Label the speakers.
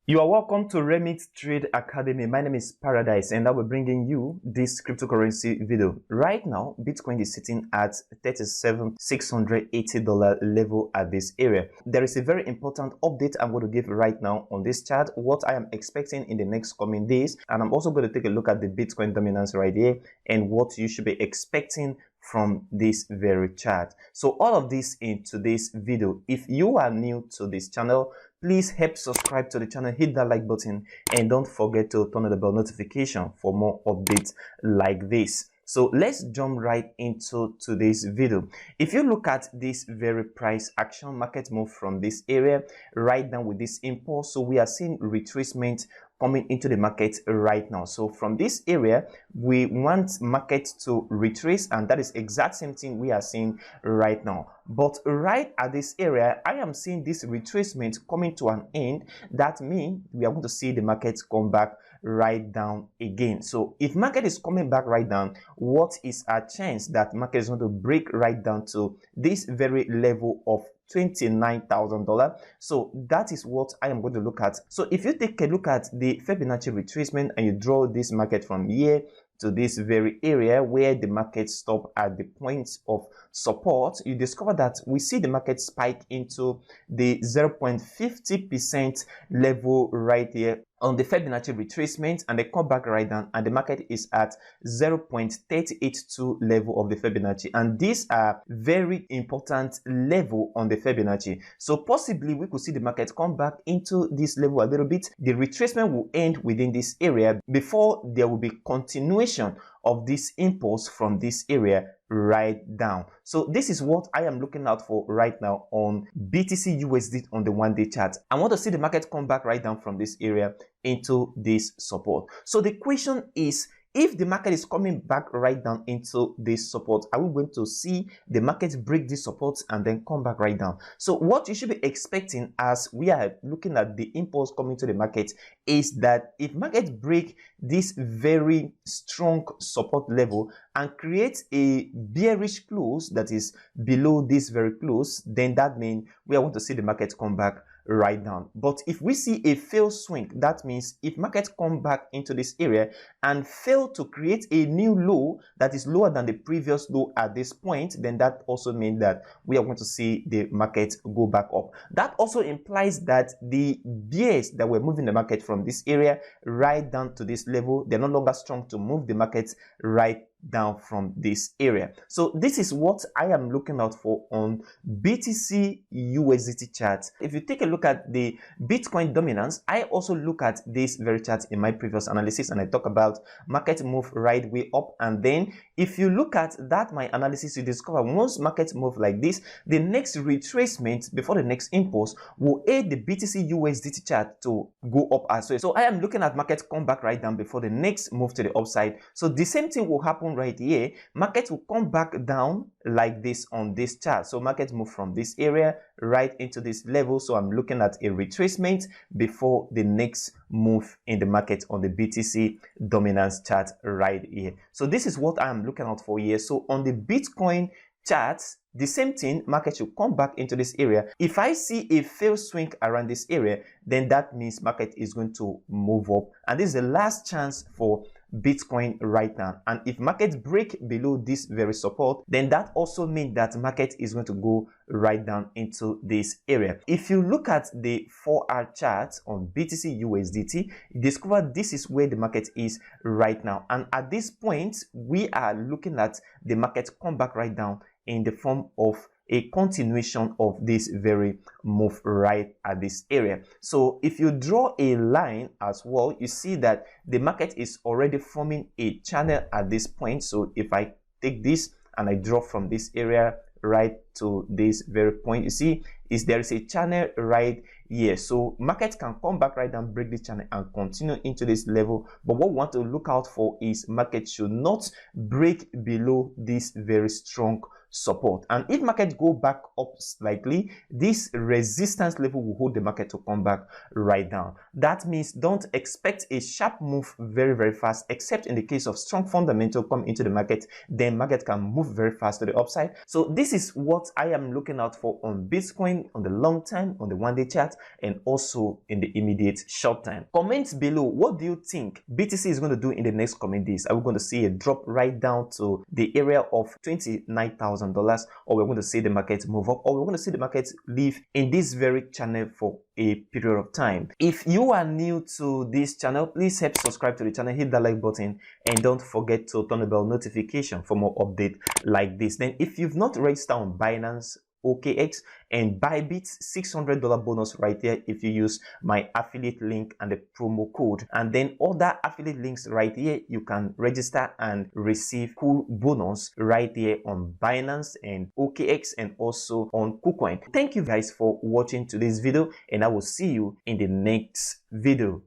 Speaker 1: You are welcome to Remit Trade Academy. My name is Paradise and I will be bringing you this cryptocurrency video. Right now, Bitcoin is sitting at $37,680 level at this area. There is a very important update I'm going to give right now on this chart, what I am expecting in the next coming days. And I'm also going to take a look at the Bitcoin dominance right here and what you should be expecting from this very chart. So all of this in today's video. If you are new to this channel, please help subscribe to the channel, hit that like button, and don't forget to turn on the bell notification for more updates like this. So let's jump right into today's video. If you look at this very price action, market move from this area right now with this impulse, so we are seeing retracement coming into the market right now. So from this area, we want market to retrace, and that is exact same thing we are seeing right now. But right at this area, I am seeing this retracement coming to an end. That means we are going to see the market come back right down again. So if market is coming back right down, what is a chance that market is going to break right down to this very level of $29,000? So that is what I am going to look at. So if you take a look at the Fibonacci retracement and you draw this market from here to this very area where the market stopped at the points of support, you discover that we see the market spike into the 0.50% level right here on the Fibonacci retracement, and they come back right down, and the market is at 0.382 level of the Fibonacci, and these are very important level on the Fibonacci. So possibly we could see the market come back into this level a little bit. The retracement will end within this area before there will be continuation of this impulse from this area right down. So this is what I am looking out for right now on BTCUSD on the one-day chart. I want to see the market come back right down from this area into this support. So the question is, if the market is coming back right down into this support, are we going to see the market break this support and then come back right down? So what you should be expecting as we are looking at the impulse coming to the market is that if market break this very strong support level and create a bearish close that is below this very close, then that means we are going to see the market come back right down. But if we see a fail swing, that means if market come back into this area and fail to create a new low that is lower than the previous low at this point, then that also means that we are going to see the market go back up. That also implies that the bears that were moving the market from this area right down to this level, they're no longer strong to move the market right down from this area. So this is what I am looking out for on BTC USDT chart. If you take a look at the Bitcoin dominance, I also look at this very chart in my previous analysis, and I talk about market move right way up. And then if you look at that my analysis, you discover once market move like this, the next retracement before the next impulse will aid the BTC USDT chart to go up as well. So I am looking at market come back right down before the next move to the upside. So the same thing will happen right here. Market will come back down like this on this chart. So market move from this area right into this level. So I'm looking at a retracement before the next move in the market on the BTC dominance chart right here. So this is what I am looking out for here. So on the Bitcoin charts, the same thing, market should come back into this area. If I see a fail swing around this area, then that means market is going to move up, and this is the last chance for Bitcoin right now. And if market break below this very support, then that also means that market is going to go right down into this area. If you look at the 4-hour chart on BTC USDT, you discover this is where the market is right now, and at this point we are looking at the market come back right down in the form of a continuation of this very move right at this area. So if you draw a line as well, you see that the market is already forming a channel at this point. So if I take this and I draw from this area right to this very point, you see there is a channel right here. So market can come back right down, break this channel and continue into this level. But what we want to look out for is market should not break below this very strong support. And if market go back up slightly, this resistance level will hold the market to come back right down. That means don't expect a sharp move very fast, except in the case of strong fundamental come into the market, then market can move very fast to the upside. So this is what I am looking out for on Bitcoin on the long time, on the one-day chart, and also in the immediate short time. Comment below, what do you think BTC is going to do in the next coming days? Are we going to see a drop right down to the area of $29,000, or we're going to see the market move up, or we're going to see the market live in this very channel for a period of time? If you are new to this channel, please help subscribe to the channel, hit that like button, and don't forget to turn the bell notification for more updates like this. Then if you've not registered on Binance, OKX, and Bybit, $600 bonus right there if you use my affiliate link and the promo code. And then other affiliate links right here, you can register and receive cool bonus right here on Binance and OKX and also on KuCoin. Thank you guys for watching today's video, and I will see you in the next video.